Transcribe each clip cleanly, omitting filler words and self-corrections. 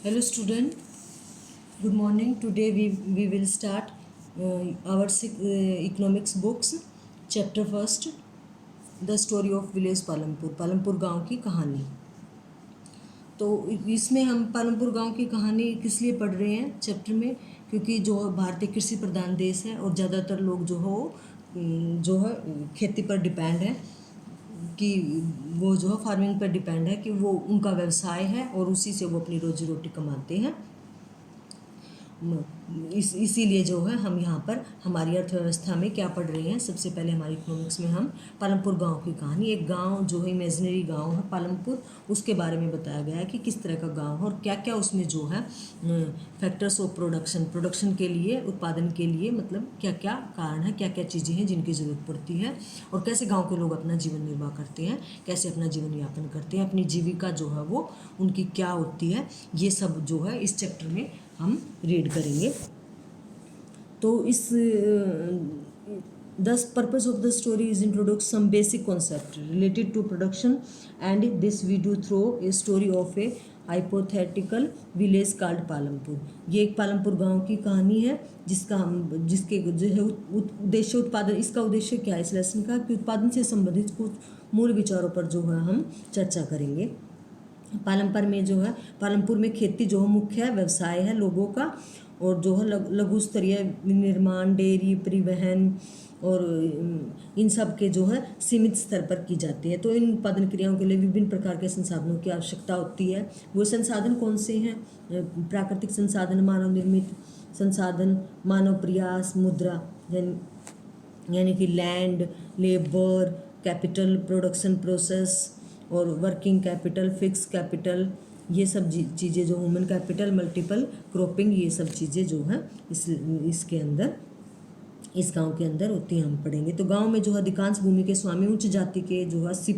Hello student, good morning. Today we will start our economics books. Chapter first, the story of village Palampur, Palampur गांव की कहानी। तो इसमें हम पालमपुर गांव की कहानी किस लिए पढ़ रहे हैं चैप्टर में, क्योंकि जो भारतीय कृषि प्रधान देश है और ज़्यादातर लोग जो है खेती पर डिपेंड है, कि वो जो है फार्मिंग पर डिपेंड है, कि वो उनका व्यवसाय है और उसी से वो अपनी रोजी रोटी कमाते हैं। इसीलिए जो है हम यहाँ पर हमारी अर्थव्यवस्था में क्या पढ़ रहे हैं। सबसे पहले हमारी इकोनॉमिक्स में हम पालमपुर गांव की कहानी, एक गांव जो है इमेजिनरी गांव है पालमपुर, उसके बारे में बताया गया है कि किस तरह का गांव है और क्या क्या उसमें जो है फैक्टर्स ऑफ प्रोडक्शन के लिए, उत्पादन के लिए मतलब क्या क्या कारण है, क्या क्या चीज़ें हैं जिनकी ज़रूरत पड़ती है, और कैसे गाँव के लोग अपना जीवन निर्वाह करते हैं, कैसे अपना जीवन यापन करते हैं, अपनी जीविका जो है वो उनकी क्या होती है। ये सब जो है इस चैप्टर में हम रीड करेंगे। तो इस the purpose of the story is introduce some basic concept related to production, and this we do through a story of a hypothetical village called Palampur. ये एक पालमपुर गांव की कहानी है जिसके जो है उद्देश्य उत्पादन, इसका उद्देश्य क्या है इस लेसन का, कि उत्पादन से संबंधित कुछ मूल विचारों पर जो है हम चर्चा करेंगे। पालमपुर में खेती जो है मुख्य व्यवसाय है लोगों का, और जो है लघु स्तरीय निर्माण, डेयरी, परिवहन और इन सब के जो है सीमित स्तर पर की जाती है। तो इन उत्पादन क्रियाओं के लिए विभिन्न प्रकार के संसाधनों की आवश्यकता होती है। वो संसाधन कौन से हैं? प्राकृतिक संसाधन, मानव निर्मित संसाधन, मानव प्रयास, मुद्रा यानी कि land, labour, capital, production process और वर्किंग कैपिटल, फिक्स कैपिटल, ये सब चीज़ें जो ह्यूमन कैपिटल, मल्टीपल क्रॉपिंग, ये सब चीज़ें जो हैं इसके अंदर, इस गांव के अंदर होती हैं, हम पढ़ेंगे। तो गांव में जो अधिकांश भूमि के स्वामी उच्च जाति के जो 80%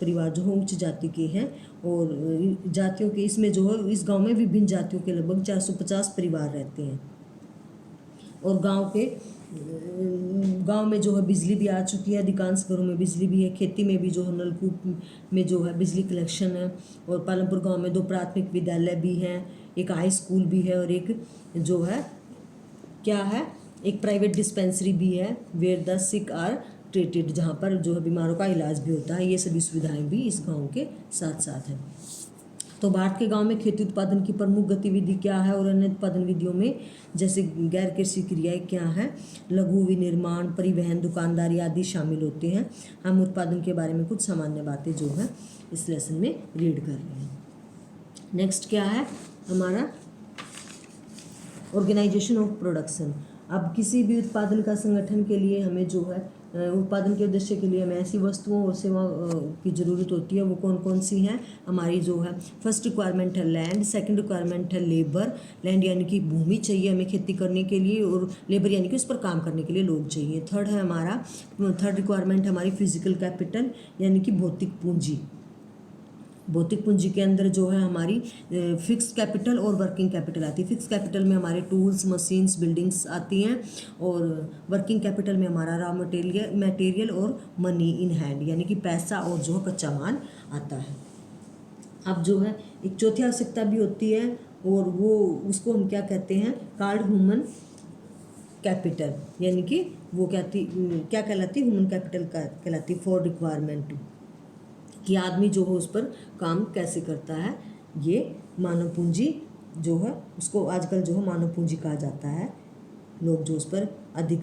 परिवार जो है उच्च जाति के हैं, और जातियों के इसमें जो है इस गांव में विभिन्न जातियों के लगभग 450 परिवार रहते हैं। और गांव में जो है बिजली भी आ चुकी है, अधिकांश घरों में बिजली भी है। खेती में भी जो है नलकूप में जो है बिजली कलेक्शन है। और पालमपुर गांव में 2 प्राथमिक विद्यालय भी हैं, एक हाई स्कूल भी है, और एक जो है क्या है, एक प्राइवेट डिस्पेंसरी भी है, where the sick are treated, जहाँ पर जो है बीमारों का इलाज भी होता है। ये सभी सुविधाएं भी इस गाँव के साथ साथ हैं। तो भारत के गांव में खेती उत्पादन की प्रमुख गतिविधि क्या है, और अन्य उत्पादन विधियों में जैसे गैर कृषि क्रियाएं क्या है, लघु विनिर्माण, परिवहन, दुकानदारी आदि शामिल होते हैं। हम उत्पादन के बारे में कुछ सामान्य बातें जो है इस लेसन में रीड कर रहे हैं। नेक्स्ट क्या है हमारा, ऑर्गेनाइजेशन ऑफ प्रोडक्शन। अब किसी भी उत्पादन का संगठन के लिए हमें जो है उत्पादन के उद्देश्य के लिए हमें ऐसी वस्तुओं और सेवाओं की ज़रूरत होती है। वो कौन कौन सी हैं हमारी, जो है फर्स्ट रिक्वायरमेंट है लैंड, सेकंड रिक्वायरमेंट है लेबर, लैंड यानी कि भूमि चाहिए हमें खेती करने के लिए, और लेबर यानी कि उस पर काम करने के लिए लोग चाहिए। थर्ड रिक्वायरमेंट हमारी फिजिकल कैपिटल यानी कि भौतिक पूंजी। भौतिक पूंजी के अंदर जो है हमारी फिक्स कैपिटल और वर्किंग कैपिटल आती है। फिक्स कैपिटल में हमारे टूल्स, मशीन्स, बिल्डिंग्स आती हैं, और वर्किंग कैपिटल में हमारा रॉ मटेरियल और मनी इन हैंड यानी कि पैसा और जो कच्चा माल आता है। अब जो है एक चौथी आवश्यकता भी होती है, और वो उसको हम क्या कहते हैं, कॉल्ड ह्यूमन कैपिटल, यानी कि वो क्या कहलाती है, ह्यूमन कैपिटल कहलाती है। फोर्थ रिक्वायरमेंट कि आदमी जो है उस पर काम कैसे करता है, ये मानव पूंजी जो है उसको आजकल जो है मानव पूंजी कहा जाता है, लोग जो उस पर अधिक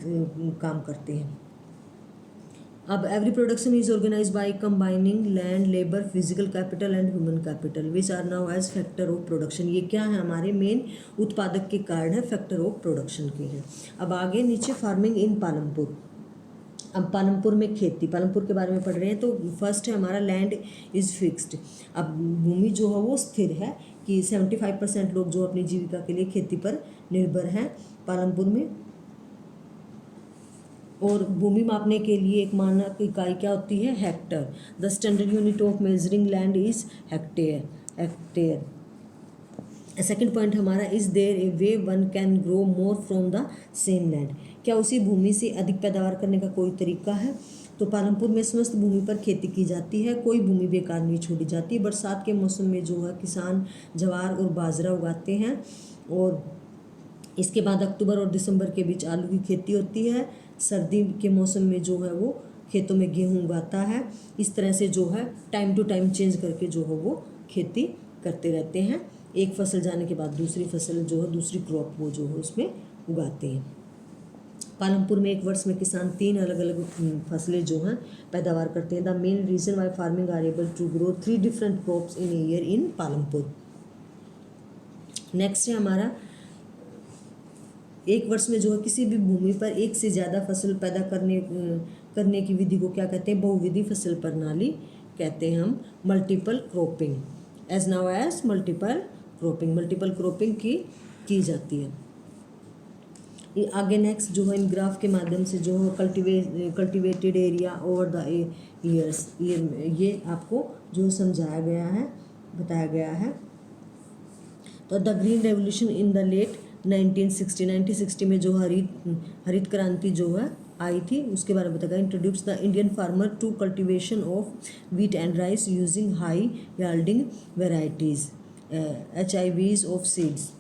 काम करते हैं। अब every production is organise by combining land, labour, physical capital and human capital which are now as factor of production. ये क्या है, हमारे मेन उत्पादक के कारण है, फैक्टर ऑफ प्रोडक्शन के हैं। अब आगे नीचे फार्मिंग इन पालमपुर। अब पालमपुर में खेती, पालमपुर के बारे में पढ़ रहे हैं। तो फर्स्ट है हमारा लैंड इज़ फिक्स्ड। अब भूमि जो है वो स्थिर है, कि 75% लोग जो अपनी जीविका के लिए खेती पर निर्भर हैं पालमपुर में। और भूमि मापने के लिए एक मानक इकाई क्या होती है, hectare. The standard unit of measuring land is hectare. Second point हमारा, is there a way one can grow more from the same land. क्या उसी भूमि से अधिक पैदावार करने का कोई तरीका है? तो पालमपुर में समस्त भूमि पर खेती की जाती है, कोई भूमि बेकार नहीं छोड़ी जाती। बरसात के मौसम में जो है किसान ज्वार और बाजरा उगाते हैं, और इसके बाद अक्टूबर और दिसंबर के बीच आलू की खेती होती है। सर्दी के मौसम में जो है वो खेतों में गेहूँ उगाता है। इस तरह से जो है टाइम टू टाइम चेंज करके जो है वो खेती करते रहते हैं। एक फसल जाने के बाद दूसरी फसल जो है, दूसरी क्रॉप वो जो है उसमें उगाते हैं। पालमपुर में एक वर्ष में किसान 3 अलग अलग फसलें जो हैं पैदावार करते हैं। The main reason why farming are able to grow 3 different crops in a year in Palampur. Next है हमारा, एक वर्ष में जो है किसी भी भूमि पर एक से ज़्यादा फसल पैदा करने की विधि को क्या कहते हैं? बहुविधि फसल प्रणाली कहते हैं हम, multiple cropping, as now as multiple cropping की जाती है। ये आगे नेक्स्ट जो है इन ग्राफ के माध्यम से जो है cultivated area over the years, ये आपको जो समझाया गया है, बताया गया है। तो the green revolution in the late 1960 में जो हरित क्रांति जो है आई थी, उसके बारे में बताया। Introduce the Indian farmer to cultivation of wheat and rice using high yielding varieties HIVs of seeds.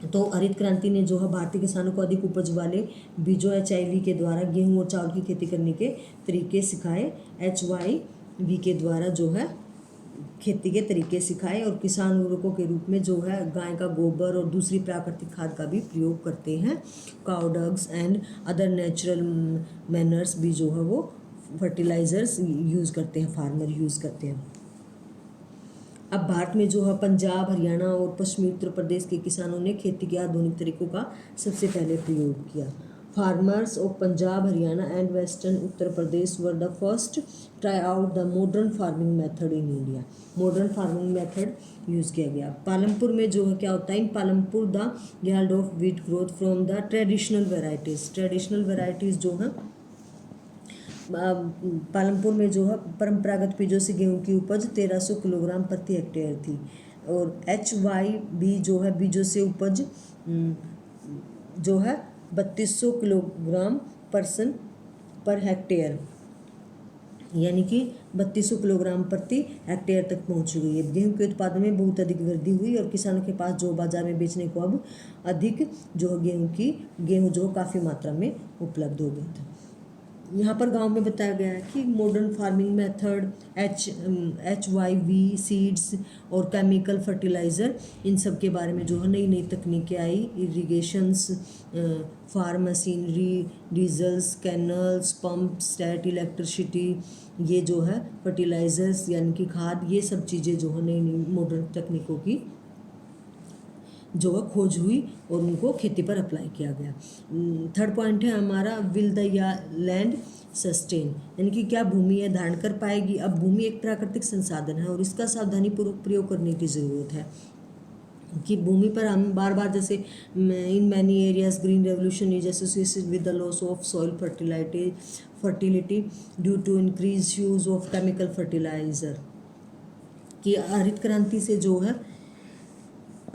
तो हरित क्रांति ने जो है भारतीय किसानों को अधिक उपज वाले बीजों HIV के द्वारा गेहूं और चावल की खेती करने के तरीके सिखाए। HYV के द्वारा जो है खेती के तरीके सिखाए, और किसान उर्वरकों के रूप में जो है गाय का गोबर और दूसरी प्राकृतिक खाद का भी प्रयोग करते हैं। Cow dogs and other natural manners भी जो है वो फर्टिलाइजर्स यूज़ करते हैं, फार्मर यूज़ करते हैं। अब भारत में जो है पंजाब, हरियाणा और पश्चिमी उत्तर प्रदेश के किसानों ने खेती के आधुनिक तरीकों का सबसे पहले प्रयोग किया। Farmers of Punjab, Haryana and western Uttar Pradesh were the first try out the modern farming method in India. Modern farming method use किया गया। पालमपुर में जो है क्या होता है, in Palampur the yield of wheat growth from the traditional varieties जो है पालमपुर में जो है परंपरागत बीजों से गेहूं की उपज 1300 किलोग्राम प्रति हेक्टेयर थी, और HYV जो है बीजों से उपज जो है 3200 किलोग्राम पर हेक्टेयर, यानी कि 3200 किलोग्राम प्रति हेक्टेयर तक पहुंच गई है। गेहूं के उत्पादन में बहुत अधिक वृद्धि हुई, और किसानों के पास जो बाजार में बेचने को अब अधिक जो गेहूं जो काफ़ी मात्रा में उपलब्ध हो गया था। यहाँ पर गांव में बताया गया है कि modern farming method, HYV seeds और केमिकल फर्टिलाइज़र, इन सब के बारे में जो है नई नई तकनीकें आई। Irrigations, farm machinery, diesels, canals, pump, state electricity, ये जो है फर्टिलाइज़र्स यानी कि खाद, ये सब चीज़ें जो है नई नई मॉडर्न तकनीकों की जो है खोज हुई और उनको खेती पर अप्लाई किया गया। थर्ड पॉइंट है हमारा, विल द लैंड सस्टेन, यानी कि क्या भूमि है धारण कर पाएगी। अब भूमि एक प्राकृतिक संसाधन है और इसका सावधानीपूर्वक प्रयोग करने की ज़रूरत है कि भूमि पर हम बार बार, जैसे in many areas green revolution is associated with the loss of soil fertility due to increase use of chemical fertiliser, कि हरित क्रांति से जो है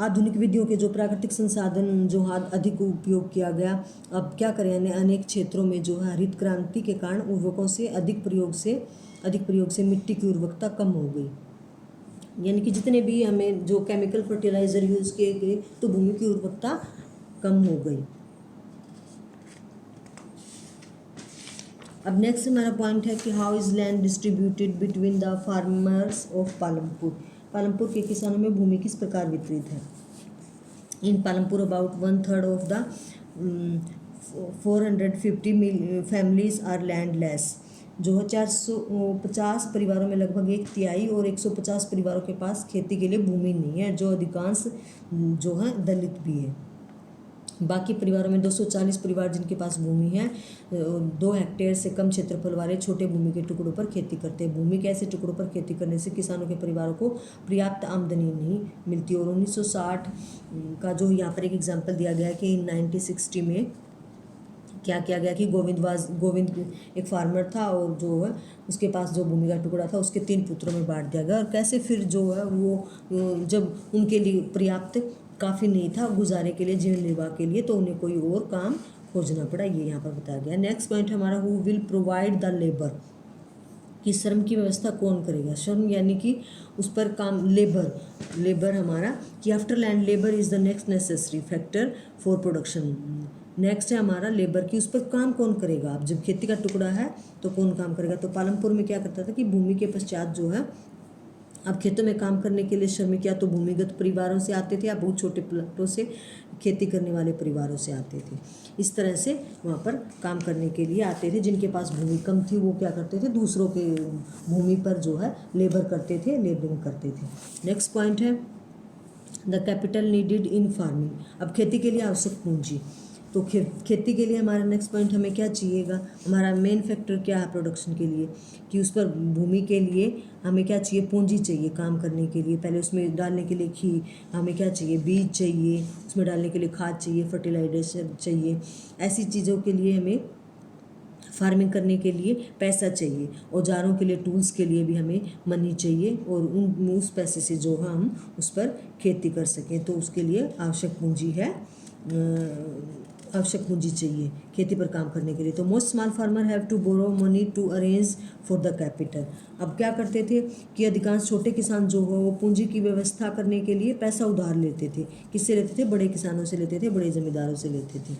आधुनिक विधियों के जो प्राकृतिक संसाधन जो अधिक उपयोग किया गया। अब क्या करें, अनेक क्षेत्रों में जो है हरित क्रांति के कारण उर्वरकों से अधिक प्रयोग से मिट्टी की उर्वरकता कम हो गई, यानी कि जितने भी हमें जो केमिकल फर्टिलाइज़र यूज़ किए गए तो भूमि की उर्वरकता कम हो गई। अब नेक्स्ट हमारा पॉइंट है कि how is land distributed between the farmers of Palampur. Palampur के किसानों में भूमि किस प्रकार वितरित है। In Palampur about 1/3 of the 450 families are landless, जो है 450 परिवारों में लगभग 1/3 और 150 परिवारों के पास खेती के लिए भूमि नहीं है, जो अधिकांश जो है दलित भी है। बाकी परिवारों में 240 परिवार जिनके पास भूमि है 2 हेक्टेयर से कम क्षेत्रफल वाले छोटे भूमि के टुकड़ों पर खेती करते हैं। भूमि के ऐसे टुकड़ों पर खेती करने से किसानों के परिवारों को पर्याप्त आमदनी नहीं मिलती। और 1960 का जो यहाँ पर एक एग्जाम्पल दिया गया है कि 1960 में क्या किया गया कि गोविंद एक फार्मर था, और जो है उसके पास जो भूमि का टुकड़ा था उसके 3 पुत्रों में बांट दिया गया। और कैसे फिर जो है वो जब उनके लिए पर्याप्त काफ़ी नहीं था गुजारे के लिए, जीवन निर्वाह के लिए, तो उन्हें कोई और काम खोजना पड़ा, ये यहाँ पर बताया गया। नेक्स्ट पॉइंट हमारा who will provide the labour, कि श्रम की व्यवस्था कौन करेगा। श्रम यानी कि उस पर काम, लेबर हमारा, कि after land labour is the next necessary factor for production. Next है हमारा लेबर, की उस पर काम कौन करेगा। अब जब खेती का टुकड़ा है तो कौन काम करेगा। तो पालमपुर में क्या करता था कि भूमि के पश्चात जो है, अब खेतों में काम करने के लिए श्रमिक या तो भूमिगत परिवारों से आते थे या बहुत छोटे प्लाटों से खेती करने वाले परिवारों से आते थे। इस तरह से वहाँ पर काम करने के लिए आते थे। जिनके पास भूमि कम थी वो क्या करते थे, दूसरों के भूमि पर जो है लेबरिंग करते थे। नेक्स्ट पॉइंट है the capital needed in farming. अब खेती के लिए आवश्यक पूंजी, तो खेती के लिए हमारा नेक्स्ट पॉइंट हमें क्या चाहिएगा, हमारा मेन फैक्टर क्या है प्रोडक्शन के लिए, कि उस पर भूमि के लिए हमें क्या चाहिए, पूंजी चाहिए काम करने के लिए। पहले उसमें डालने के लिए हमें क्या चाहिए, बीज चाहिए, उसमें डालने के लिए खाद चाहिए, फर्टिलाइजर चाहिए। ऐसी चीज़ों के लिए हमें, फार्मिंग करने के लिए पैसा चाहिए। औजारों के लिए, टूल्स के लिए भी हमें मनी चाहिए, और उस पैसे से जो है हम उस पर खेती कर सकें। तो उसके लिए आवश्यक पूंजी चाहिए खेती पर काम करने के लिए। तो most small farmer have to borrow money to arrange for the capital. अब क्या करते थे कि अधिकांश छोटे किसान जो हो वो पूंजी की व्यवस्था करने के लिए पैसा उधार लेते थे। किससे लेते थे, बड़े किसानों से लेते थे, बड़े जमींदारों से लेते थे।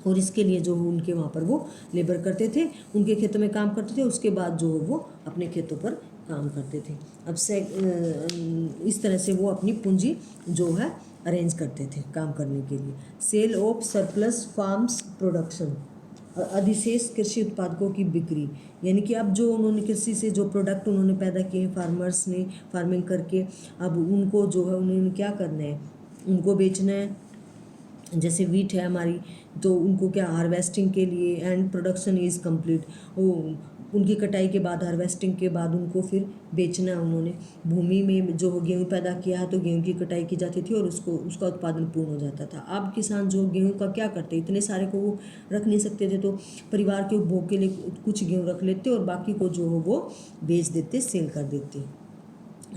और इसके लिए जो उनके वहाँ पर वो लेबर करते थे, उनके खेतों में काम करते थे, उसके बाद जो वो अपने खेतों पर काम करते थे। अब से इस तरह से वो अपनी पूंजी जो है अरेंज करते थे काम करने के लिए। Sale of surplus farms production, अधिशेष कृषि उत्पादकों की बिक्री, यानी कि अब जो उन्होंने कृषि से जो प्रोडक्ट उन्होंने पैदा किए हैं फार्मर्स ने फार्मिंग करके, अब उनको जो है उन्होंने क्या करना है, उनको बेचना है। जैसे वीट है हमारी, तो उनको क्या हार्वेस्टिंग के लिए, एंड प्रोडक्शन इज़ कंप्लीट, वो उनकी कटाई के बाद, हार्वेस्टिंग के बाद उनको फिर बेचना है। उन्होंने भूमि में जो गेहूँ पैदा किया है तो गेहूँ की कटाई की जाती थी और उसका उत्पादन पूर्ण हो जाता था। अब किसान जो गेहूँ का क्या करते, इतने सारे को वो रख नहीं सकते थे, तो परिवार के उपभोग के लिए कुछ गेहूँ रख लेते और बाकी को जो हो वो बेच देते, सेल कर देते।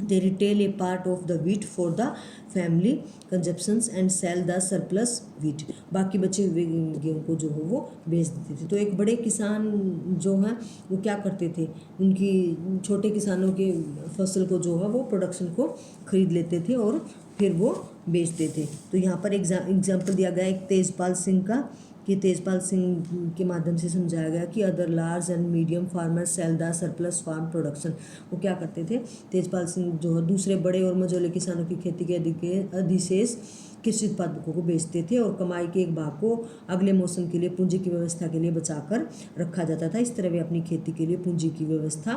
They retail a part of the wheat for the family consumptions and sell the surplus wheat। बाकी बचे हुए गेहूँ को जो हो वो बेच देते थे। तो एक बड़े किसान जो हैं वो क्या करते थे, उनकी छोटे किसानों के फसल को जो है वो प्रोडक्शन को खरीद लेते थे और फिर वो बेचते थे। तो यहाँ पर एग्जाम्पल दिया गया एक तेजपाल सिंह का, कि तेजपाल सिंह के माध्यम से समझाया गया कि other large and medium farmer sell the surplus farm production. वो क्या करते थे, तेजपाल सिंह जो है दूसरे बड़े और मझोले किसानों की खेती के अधिशेष कृषि उत्पादकों को बेचते थे और कमाई के एक भाग को अगले मौसम के लिए पूंजी की व्यवस्था के लिए बचाकर रखा जाता था। इस तरह वे अपनी खेती के लिए पूंजी की व्यवस्था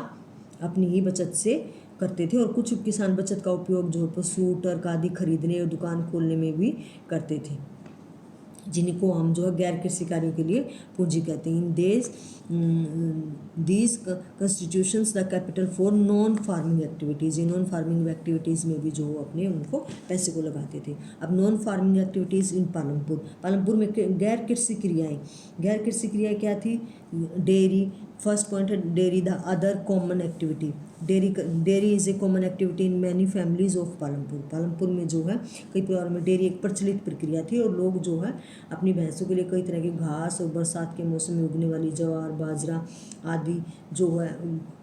अपनी ही बचत से करते थे। और कुछ किसान बचत का उपयोग जो पशु, टर्क आदि खरीदने और दुकान खोलने में भी करते थे, जिनको हम जो है गैर कृषि कार्यों के लिए पूंजी कहते हैं। These constitutions the capital for non farming activities. ये नॉन फार्मिंग एक्टिविटीज़ में भी जो अपने उनको पैसे को लगाते थे। अब नॉन फार्मिंग एक्टिविटीज़ इन पालमपुर में गैर कृषि क्रियाएँ क्या थी, डेयरी, फर्स्ट पॉइंट है dairy. The other common activity, dairy is a common activity in many families of Palampur में जो है कई परिवारों में डेयरी एक प्रचलित प्रक्रिया थी और लोग जो है अपनी भैंसों के लिए कई तरह के घास और बरसात के मौसम में उगने वाली ज्वार, बाजरा आदि जो है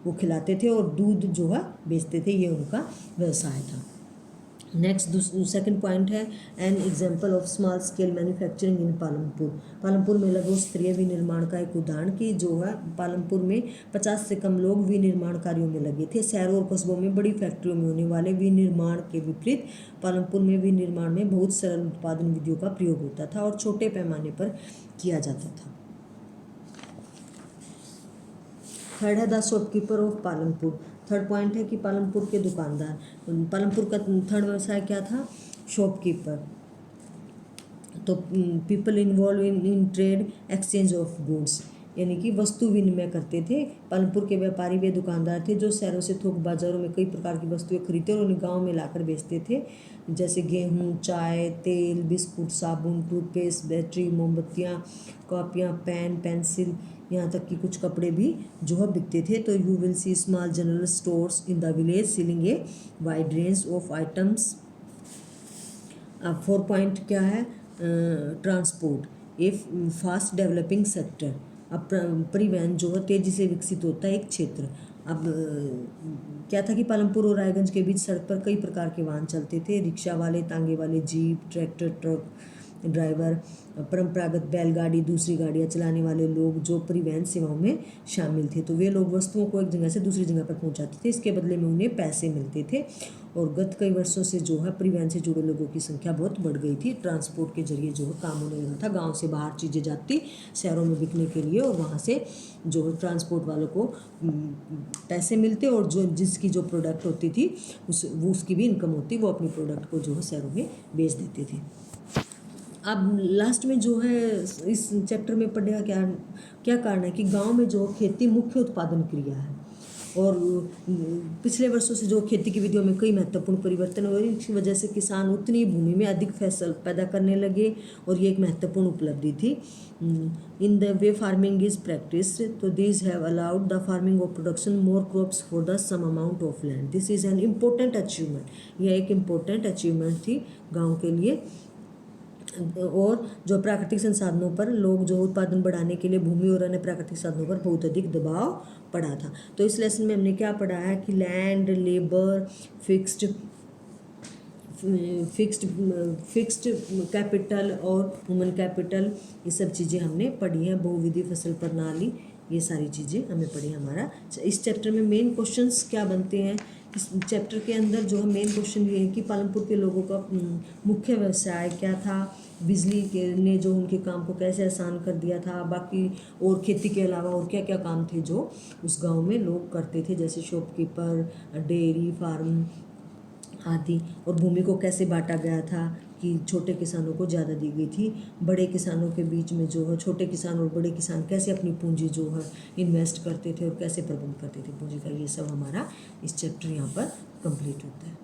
वो खिलाते थे और दूध जो है बेचते थे। ये उनका व्यवसाय था। नेक्स्ट सेकंड पॉइंट है an example of small scale manufacturing इन पालमपुर में लघु स्तरीय विनिर्माण का एक उदाहरण, कि जो है पालमपुर में 50 से कम लोग विनिर्माण कार्यों में लगे थे। शहरों और कस्बों में बड़ी फैक्ट्रियों में होने वाले विनिर्माण के विपरीत पालमपुर में विनिर्माण में बहुत सरल उत्पादन विधियों का प्रयोग होता था और छोटे पैमाने पर किया जाता था। थर्ड है the shopkeeper of Palampur. Third point है कि पालमपुर के दुकानदार। पालमपुर का थर्ड व्यवसाय क्या था, शॉपकीपर। तो people involve in trade exchange of goods, यानी कि वस्तु विनिमय करते थे। पालमपुर के व्यापारी वे दुकानदार थे जो शहरों से थोक बाजारों में कई प्रकार की वस्तुएं खरीदते और उन्हें गाँव में लाकर बेचते थे, जैसे गेहूँ, चाय, तेल, बिस्कुट, साबुन, टूथपेस्ट, बैटरी, मोमबत्तियाँ, कॉपियाँ, पेन, पेंसिल, यहाँ तक कि कुछ कपड़े भी जो है बिकते थे। तो you will C small general stores in the village selling a wide range of items. अब 4 पॉइंट क्या है, ट्रांसपोर्ट, ए फास्ट डेवलपिंग सेक्टर। अब परिवहन जो है तेजी से विकसित होता है एक क्षेत्र। अब क्या था कि पालमपुर और रायगंज के बीच सड़क पर कई प्रकार के वाहन चलते थे, रिक्शा वाले, तांगे वाले, जीप, ट्रैक्टर, ट्रक ड्राइवर, परंपरागत बैलगाड़ी, दूसरी गाड़ियाँ चलाने वाले लोग जो परिवहन सेवाओं में शामिल थे। तो वे लोग वस्तुओं को एक जगह से दूसरी जगह पर पहुंचाते थे, इसके बदले में उन्हें पैसे मिलते थे। और गत कई वर्षों से जो है परिवहन से जुड़े लोगों की संख्या बहुत बढ़ गई थी। ट्रांसपोर्ट के जरिए जो है काम होने लगा था, गाँव से बाहर चीज़ें जाती शहरों में बिकने के लिए, और वहाँ से जो है ट्रांसपोर्ट वालों को पैसे मिलते, और जो जिसकी जो प्रोडक्ट होती थी उसकी भी इनकम होती, वो अपनी प्रोडक्ट को जो है शहरों में बेच देते थे। अब लास्ट में जो है इस चैप्टर में पढ़ेगा क्या कारण है कि गांव में जो खेती मुख्य उत्पादन क्रिया है, और पिछले वर्षों से जो खेती की विधियों में कई महत्वपूर्ण परिवर्तन हुए, इनकी वजह से किसान उतनी भूमि में अधिक फसल पैदा करने लगे, और ये एक महत्वपूर्ण उपलब्धि थी। In the way farming is practice, तो this have allowed the farming of production more crops for the same amount of land. This is an important achievement. यह एक इम्पोर्टेंट अचीवमेंट थी गाँव के लिए। और जो प्राकृतिक संसाधनों पर लोग जो उत्पादन बढ़ाने के लिए भूमि और अन्य प्राकृतिक साधनों पर बहुत अधिक दबाव पड़ा था। तो इस लेसन में हमने क्या पढ़ा है कि लैंड, लेबर, फिक्स्ड कैपिटल और ह्यूमन कैपिटल, ये सब चीज़ें हमने पढ़ी हैं। बहुविधि फसल प्रणाली, ये सारी चीज़ें हमें पढ़ी। हमारा इस चैप्टर में मेन क्वेश्चंस क्या बनते हैं, इस चैप्टर के अंदर जो है मेन क्वेश्चन ये है कि पालमपुर के लोगों का मुख्य व्यवसाय क्या था, बिजली के ने जो उनके काम को कैसे आसान कर दिया था, बाकी और खेती के अलावा और क्या क्या काम थे जो उस गांव में लोग करते थे, जैसे शॉपकीपर, डेयरी फार्म आदि। और भूमि को कैसे बांटा गया था कि छोटे किसानों को ज़्यादा दी गई थी, बड़े किसानों के बीच में जो है छोटे किसान और बड़े किसान कैसे अपनी पूंजी जो है इन्वेस्ट करते थे और कैसे प्रबंध करते थे पूंजी का, ये सब हमारा इस चैप्टर यहाँ पर कंप्लीट होता है।